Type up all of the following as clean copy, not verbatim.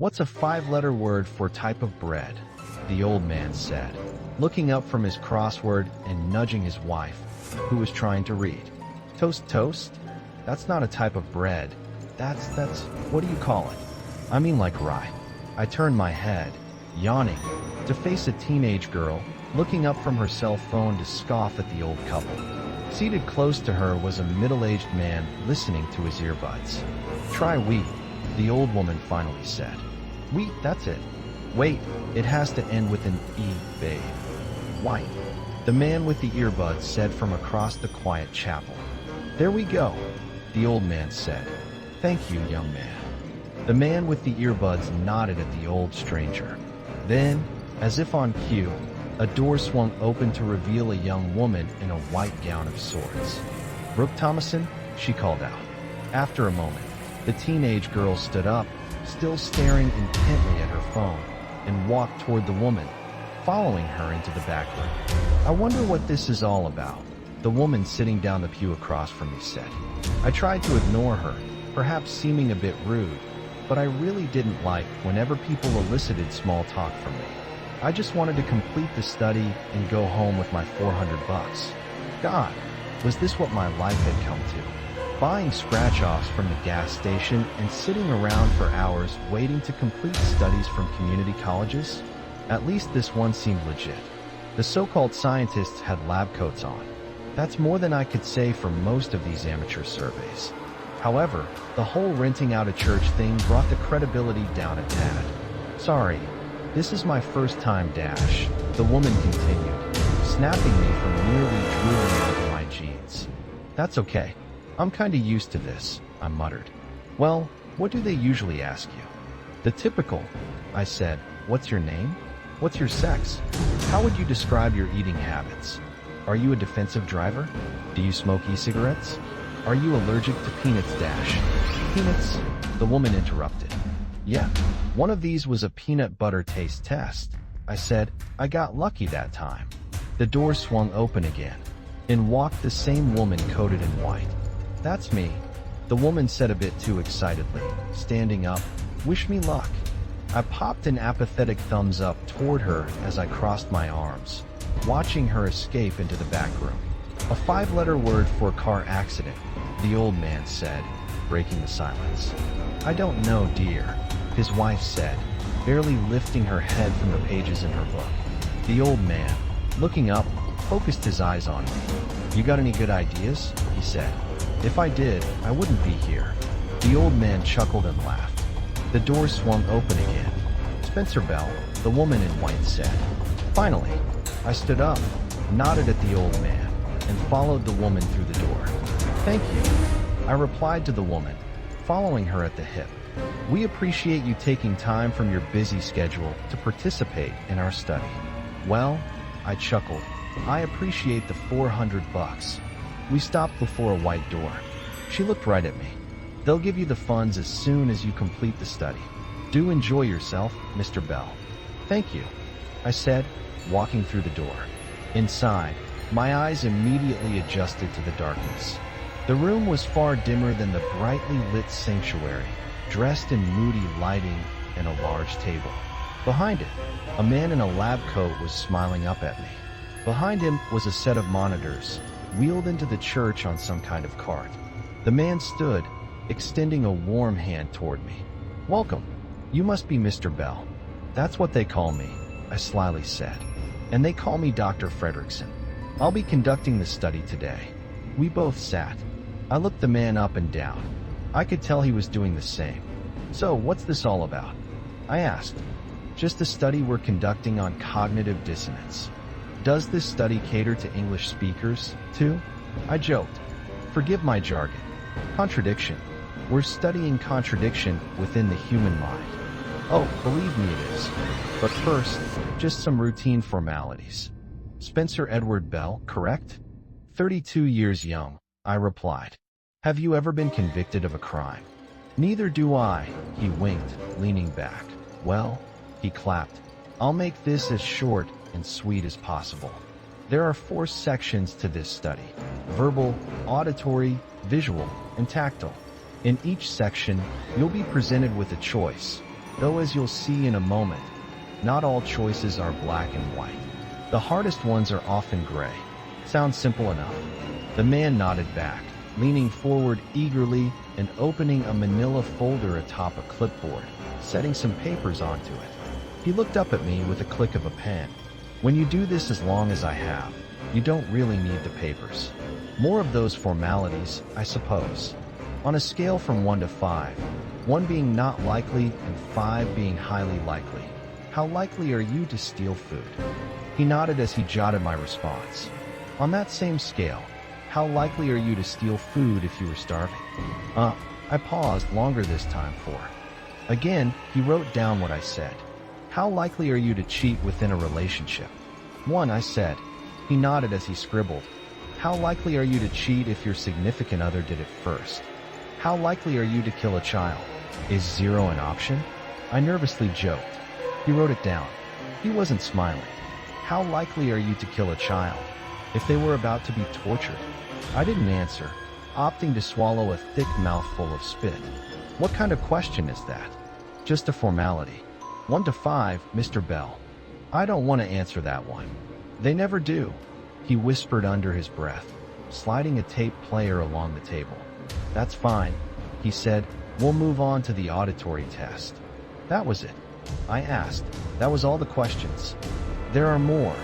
What's a five-letter word for type of bread? The old man said, looking up from his crossword and nudging his wife, who was trying to read. Toast, toast? That's not a type of bread. That's, what do you call it? I mean like rye. I turned my head, yawning, to face a teenage girl, looking up from her cell phone to scoff at the old couple. Seated close to her was a middle-aged man listening to his earbuds. Try wheat, the old woman finally said. Wheat, that's it. Wait, it has to end with an E, babe. White, the man with the earbuds said from across the quiet chapel. There we go, the old man said. Thank you, young man. The man with the earbuds nodded at the old stranger. Then, as if on cue, a door swung open to reveal a young woman in a white gown of sorts. Brooke Thomason, she called out. After a moment, the teenage girl stood up, still staring intently at her phone, and walked toward the woman, following her into the back room. I wonder what this is all about, the woman sitting down the pew across from me said. I tried to ignore her, perhaps seeming a bit rude, but I really didn't like whenever people elicited small talk from me. I just wanted to complete the study and go home with my $400. God, was this what my life had come to? Buying scratch-offs from the gas station and sitting around for hours waiting to complete studies from community colleges? At least this one seemed legit. The so-called scientists had lab coats on. That's more than I could say for most of these amateur surveys. However, the whole renting out a church thing brought the credibility down a tad. Sorry, this is my first time, Dash, the woman continued, snapping me from nearly drooling over my jeans. That's okay. I'm kinda used to this, I muttered. Well, what do they usually ask you? The typical, I said. What's your name? What's your sex? How would you describe your eating habits? Are you a defensive driver? Do you smoke e-cigarettes? Are you allergic to peanuts, Dash? Peanuts? The woman interrupted. Yeah, one of these was a peanut butter taste test. I said, I got lucky that time. The door swung open again. In walked the same woman coated in white. That's me, the woman said a bit too excitedly, standing up. Wish me luck. I popped an apathetic thumbs up toward her as I crossed my arms, watching her escape into the back room. A five-letter word for car accident, the old man said, breaking the silence. I don't know, dear, his wife said, barely lifting her head from the pages in her book. The old man, looking up, focused his eyes on me. You got any good ideas? He said. If I did, I wouldn't be here. The old man chuckled and laughed. The door swung open again. Spencer Bell, the woman in white said. Finally, I stood up, nodded at the old man, and followed the woman through the door. Thank you, I replied to the woman, following her at the hip. We appreciate you taking time from your busy schedule to participate in our study. Well, I chuckled, I appreciate the $400. We stopped before a white door. She looked right at me. They'll give you the funds as soon as you complete the study. Do enjoy yourself, Mr. Bell. Thank you, I said, walking through the door. Inside, my eyes immediately adjusted to the darkness. The room was far dimmer than the brightly lit sanctuary, dressed in moody lighting and a large table. Behind it, a man in a lab coat was smiling up at me. Behind him was a set of monitors, wheeled into the church on some kind of cart. The man stood, extending a warm hand toward me. Welcome. You must be Mr. Bell. That's what they call me, I slyly said. And they call me Dr. Fredrickson. I'll be conducting the study today. We both sat. I looked the man up and down. I could tell he was doing the same. So, what's this all about? I asked. Just a study we're conducting on cognitive dissonance. Does this study cater to English speakers, too? I joked. Forgive my jargon. Contradiction. We're studying contradiction within the human mind. Oh, believe me it is. But first, just some routine formalities. Spencer Edward Bell, correct? 32 years young, I replied. Have you ever been convicted of a crime? Neither do I, he winked, leaning back. Well, he clapped. I'll make this as short and sweet as possible. There are 4 sections to this study: verbal, auditory, visual, and tactile. In each section, you'll be presented with a choice: Though as you'll see in a moment, not all choices are black and white. The hardest ones are often gray. Sounds simple enough. The man nodded back, leaning forward eagerly and opening a manila folder atop a clipboard, setting some papers onto it. He looked up at me with a click of a pen. When you do this as long as I have, you don't really need the papers. More of those formalities, I suppose. On a scale from 1 to 5, 1 being not likely and 5 being highly likely, how likely are you to steal food? He nodded as he jotted my response. On that same scale, how likely are you to steal food if you were starving? I paused longer this time for. Again, he wrote down what I said. How likely are you to cheat within a relationship? 1, I said. He nodded as he scribbled. How likely are you to cheat if your significant other did it first? How likely are you to kill a child? Is 0 an option? I nervously joked. He wrote it down. He wasn't smiling. How likely are you to kill a child if they were about to be tortured? I didn't answer, opting to swallow a thick mouthful of spit. What kind of question is that? Just a formality. 1 to 5, Mr. Bell. I don't want to answer that one. They never do, he whispered under his breath, sliding a tape player along the table. That's fine, he said. We'll move on to the auditory test. That was it. I asked. That was all the questions. There are more,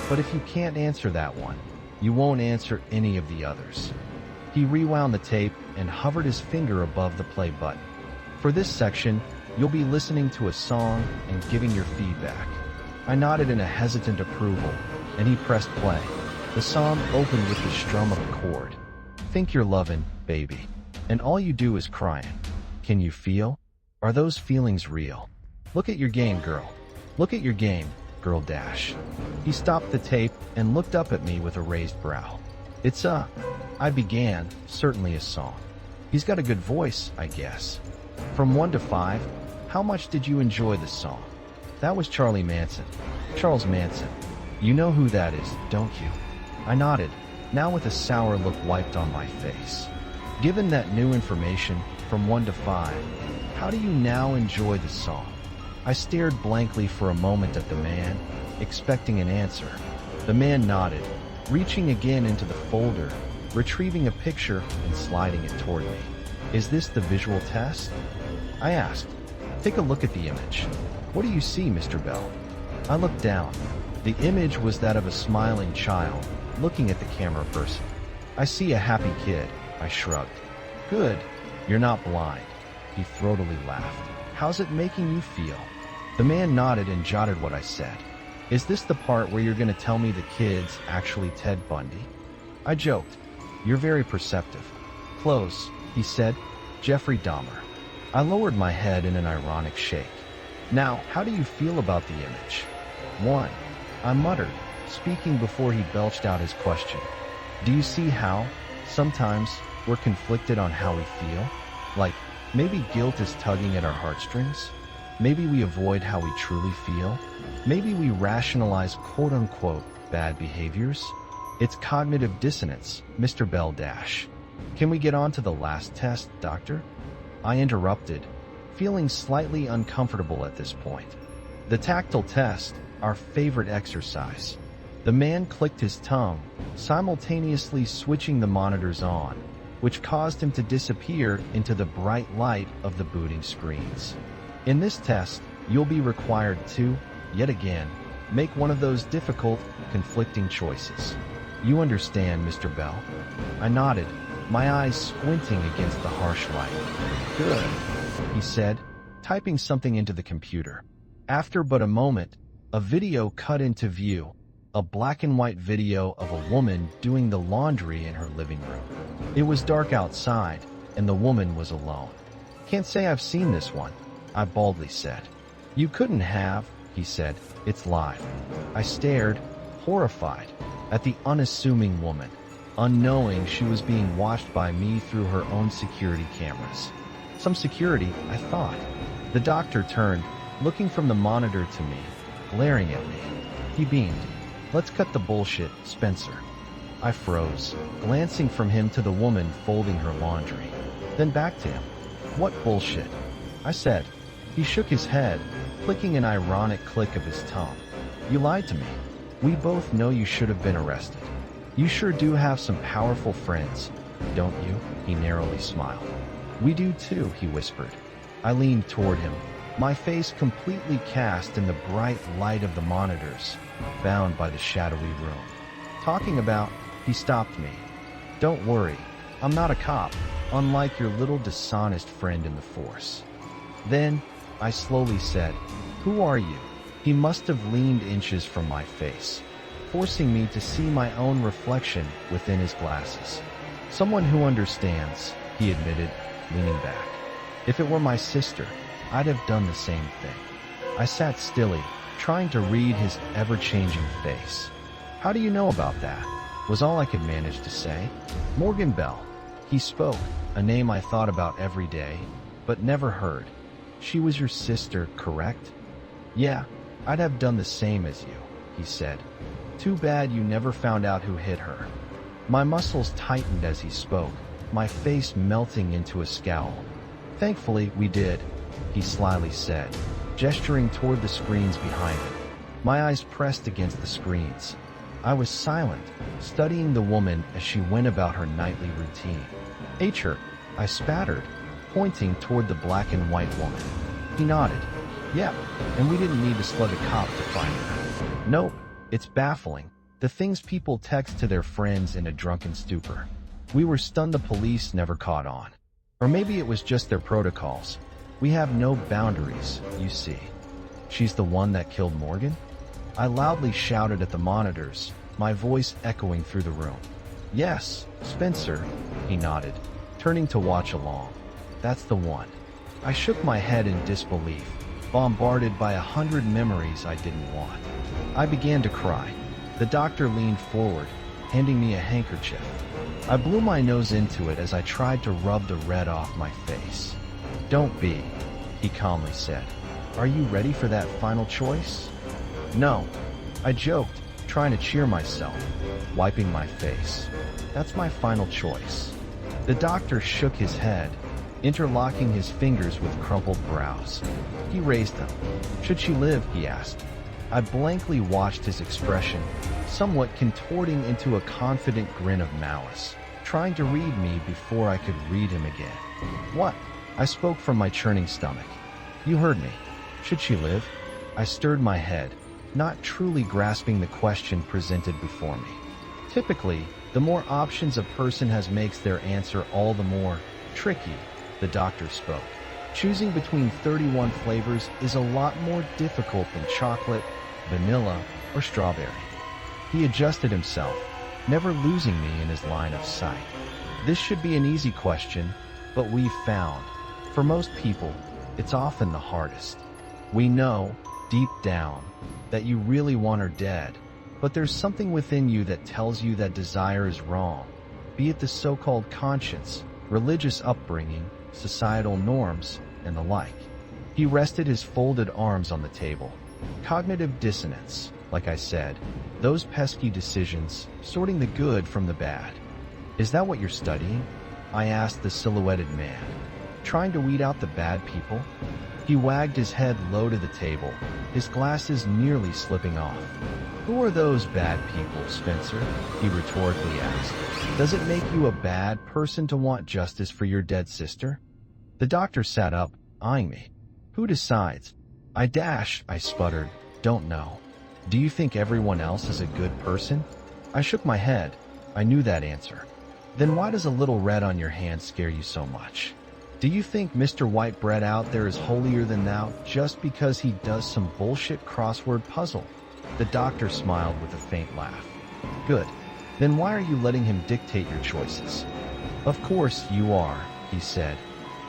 but if you can't answer that one, you won't answer any of the others. He rewound the tape and hovered his finger above the play button. For this section, you'll be listening to a song and giving your feedback. I nodded in a hesitant approval, and he pressed play. The song opened with the strum of a chord. Think you're lovin', baby, and all you do is crying. Can you feel? Are those feelings real? Look at your game, girl. Look at your game, girl dash. He stopped the tape and looked up at me with a raised brow. It's I began, certainly a song. He's got a good voice, I guess. From 1 to 5, how much did you enjoy the song? That was Charlie Manson. Charles Manson. You know who that is, don't you? I nodded, now with a sour look wiped on my face. Given that new information, from 1 to 5, how do you now enjoy the song? I stared blankly for a moment at the man, expecting an answer. The man nodded, reaching again into the folder, retrieving a picture and sliding it toward me. Is this the visual test? I asked. Take a look at the image. What do you see, Mr. Bell? I looked down. The image was that of a smiling child, looking at the camera person. I see a happy kid, I shrugged. Good. You're not blind. He throatily laughed. How's it making you feel? The man nodded and jotted what I said. Is this the part where you're going to tell me the kid's actually Ted Bundy? I joked. You're very perceptive. Close, he said. Jeffrey Dahmer. I lowered my head in an ironic shake. Now, how do you feel about the image? 1. I muttered, speaking before he belched out his question. Do you see how, sometimes, we're conflicted on how we feel? Like, maybe guilt is tugging at our heartstrings? Maybe we avoid how we truly feel? Maybe we rationalize quote-unquote bad behaviors? It's cognitive dissonance, Mr. Bell Dash. Can we get on to the last test, Doctor? I interrupted, feeling slightly uncomfortable at this point. The tactile test, our favorite exercise. The man clicked his tongue, simultaneously switching the monitors on, which caused him to disappear into the bright light of the booting screens. In this test, you'll be required to, yet again, make one of those difficult, conflicting choices. You understand, Mr. Bell? I nodded, my eyes squinting against the harsh light. Good, he said, typing something into the computer. After but a moment, a video cut into view, a black and white video of a woman doing the laundry in her living room. It was dark outside, and the woman was alone. Can't say I've seen this one, I baldly said. You couldn't have, he said. It's live. I stared, horrified, at the unassuming woman, unknowing she was being watched by me through her own security cameras. Some security, I thought. The doctor turned, looking from the monitor to me, glaring at me. He beamed. Let's cut the bullshit, Spencer. I froze, glancing from him to the woman folding her laundry, then back to him. What bullshit? I said. He shook his head, clicking an ironic click of his tongue. You lied to me. We both know you should have been arrested. You sure do have some powerful friends, don't you? He narrowly smiled. We do too, he whispered. I leaned toward him, my face completely cast in the bright light of the monitors, bound by the shadowy room. Talking about, he stopped me. Don't worry, I'm not a cop, unlike your little dishonest friend in the force. Then, I slowly said, who are you? He must have leaned inches from my face, forcing me to see my own reflection within his glasses. Someone who understands, he admitted, leaning back. If it were my sister, I'd have done the same thing. I sat stilly, trying to read his ever-changing face. How do you know about that? Was all I could manage to say. Morgan Bell. He spoke, a name I thought about every day, but never heard. She was your sister, correct? Yeah, I'd have done the same as you, he said. Too bad you never found out who hit her. My muscles tightened as he spoke, my face melting into a scowl. Thankfully, we did, he slyly said, gesturing toward the screens behind him. My eyes pressed against the screens. I was silent, studying the woman as she went about her nightly routine. Her, I spattered, pointing toward the black and white woman. He nodded. Yep, and we didn't need to slug a cop to find her. Nope, it's baffling. The things people text to their friends in a drunken stupor. We were stunned the police never caught on. Or maybe it was just their protocols. We have no boundaries, you see. She's the one that killed Morgan? I loudly shouted at the monitors, my voice echoing through the room. Yes, Spencer, he nodded, turning to watch along. That's the one. I shook my head in disbelief, bombarded by 100 memories I didn't want. I began to cry. The doctor leaned forward, handing me a handkerchief. I blew my nose into it as I tried to rub the red off my face. Don't be, he calmly said. Are you ready for that final choice? No, I joked, trying to cheer myself, wiping my face. That's my final choice. The doctor shook his head, interlocking his fingers with crumpled brows. He raised them. Should she live, he asked. I blankly watched his expression, somewhat contorting into a confident grin of malice, trying to read me before I could read him again. What? I spoke from my churning stomach. You heard me. Should she live? I stirred my head, not truly grasping the question presented before me. Typically, the more options a person has makes their answer all the more tricky, the doctor spoke. Choosing between 31 flavors is a lot more difficult than chocolate, vanilla, or strawberry. He adjusted himself, never losing me in his line of sight. This should be an easy question, but we've found, for most people, it's often the hardest. We know, deep down, that you really want her dead, but there's something within you that tells you that desire is wrong, be it the so-called conscience, religious upbringing, societal norms, and the like. He rested his folded arms on the table. Cognitive dissonance, like I said, those pesky decisions, sorting the good from the bad. Is that what you're studying? I asked the silhouetted man. Trying to weed out the bad people? He wagged his head low to the table, his glasses nearly slipping off. Who are those bad people, Spencer? He rhetorically asked. Does it make you a bad person to want justice for your dead sister? The doctor sat up, eyeing me. Who decides? I sputtered. Don't know. Do you think everyone else is a good person? I shook my head. I knew that answer. Then why does a little red on your hand scare you so much? Do you think Mr. Whitebread out there is holier than thou just because he does some bullshit crossword puzzle? The doctor smiled with a faint laugh. Good. Then why are you letting him dictate your choices? Of course you are, he said.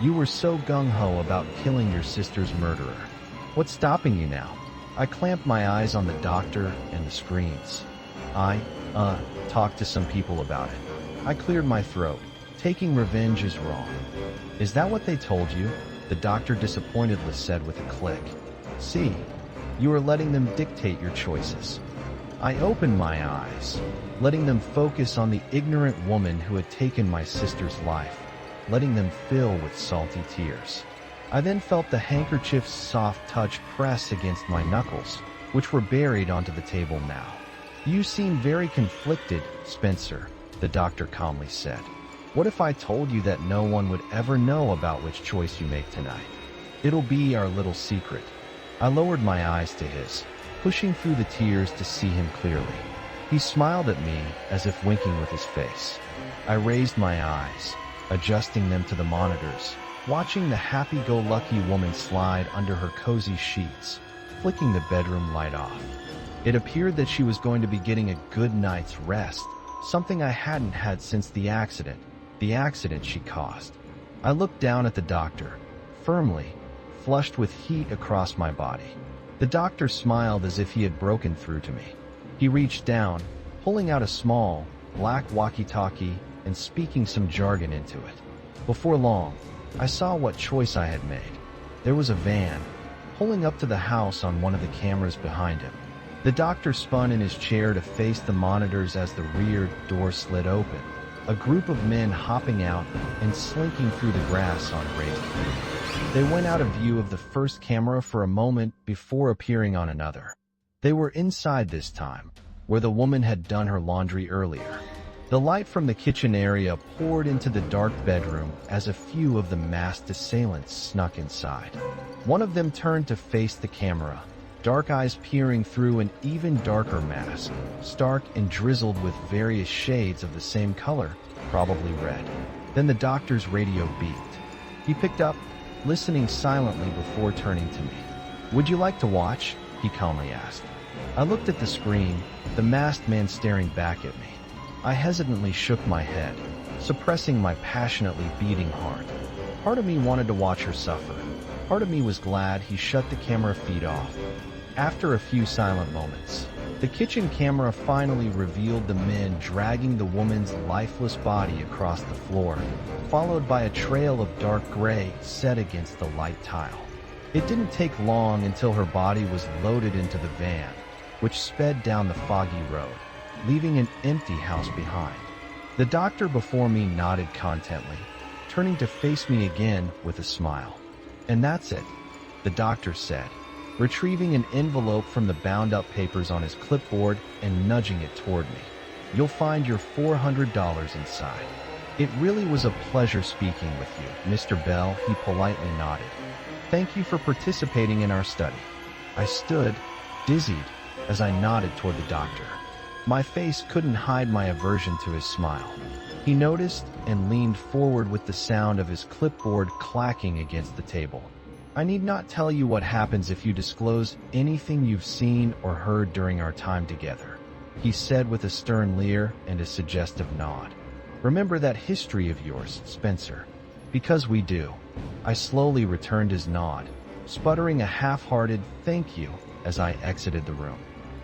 You were so gung-ho about killing your sister's murderer. What's stopping you now? I clamped my eyes on the doctor and the screens. I talked to some people about it. I cleared my throat. Taking revenge is wrong. Is that what they told you? The doctor disappointedly said with a click. See, you are letting them dictate your choices. I opened my eyes, letting them focus on the ignorant woman who had taken my sister's life, letting them fill with salty tears. I then felt the handkerchief's soft touch press against my knuckles, which were buried onto the table now. "You seem very conflicted, Spencer," the doctor calmly said. "What if I told you that no one would ever know about which choice you make tonight? It'll be our little secret." I lowered my eyes to his, pushing through the tears to see him clearly. He smiled at me as if winking with his face. I raised my eyes, adjusting them to the monitors, watching the happy-go-lucky woman slide under her cozy sheets, flicking the bedroom light off. It appeared that she was going to be getting a good night's rest, something I hadn't had since the accident she caused. I looked down at the doctor, firmly, flushed with heat across my body. The doctor smiled as if he had broken through to me. He reached down, pulling out a small, black walkie-talkie and speaking some jargon into it. Before long, I saw what choice I had made. There was a van, pulling up to the house on one of the cameras behind him. The doctor spun in his chair to face the monitors as the rear door slid open, a group of men hopping out and slinking through the grass on raised bed. They went out of view of the first camera for a moment before appearing on another. They were inside this time, where the woman had done her laundry earlier. The light from the kitchen area poured into the dark bedroom as a few of the masked assailants snuck inside. One of them turned to face the camera, dark eyes peering through an even darker mask, stark and drizzled with various shades of the same color, probably red. Then the doctor's radio beeped. He picked up, listening silently before turning to me. "Would you like to watch?" he calmly asked. I looked at the screen, the masked man staring back at me. I hesitantly shook my head, suppressing my passionately beating heart. Part of me wanted to watch her suffer. Part of me was glad he shut the camera feed off. After a few silent moments, the kitchen camera finally revealed the men dragging the woman's lifeless body across the floor, followed by a trail of dark gray set against the light tile. It didn't take long until her body was loaded into the van, which sped down the foggy road, leaving an empty house behind. The doctor before me nodded contently, turning to face me again with a smile. "And that's it," the doctor said, retrieving an envelope from the bound-up papers on his clipboard and nudging it toward me. "You'll find your $400 inside." "It really was a pleasure speaking with you, Mr. Bell," he politely nodded. "Thank you for participating in our study." I stood, dizzied, as I nodded toward the doctor. My face couldn't hide my aversion to his smile. He noticed and leaned forward with the sound of his clipboard clacking against the table. "I need not tell you what happens if you disclose anything you've seen or heard during our time together," he said with a stern leer and a suggestive nod. "Remember that history of yours, Spencer." "Because we do." I slowly returned his nod, sputtering a half-hearted thank you as I exited the room.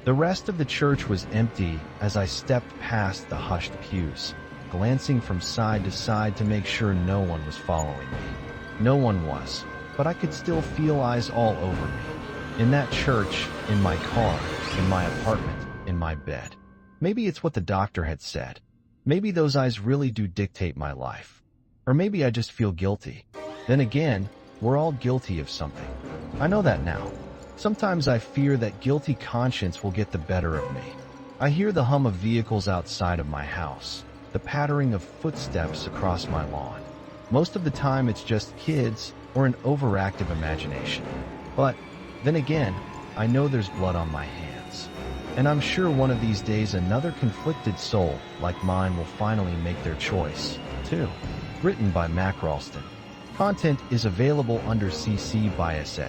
The rest of the church was empty as I stepped past the hushed pews, glancing from side to side to make sure no one was following me. No one was, but I could still feel eyes all over me. In that church, in my car, in my apartment, in my bed. Maybe it's what the doctor had said. Maybe those eyes really do dictate my life. Or maybe I just feel guilty. Then again, we're all guilty of something. I know that now. Sometimes I fear that guilty conscience will get the better of me. I hear the hum of vehicles outside of my house, the pattering of footsteps across my lawn. Most of the time it's just kids or an overactive imagination. But then again, I know there's blood on my hands. And I'm sure one of these days another conflicted soul like mine will finally make their choice, too. Written by Mac Ralston. Content is available under CC by SA.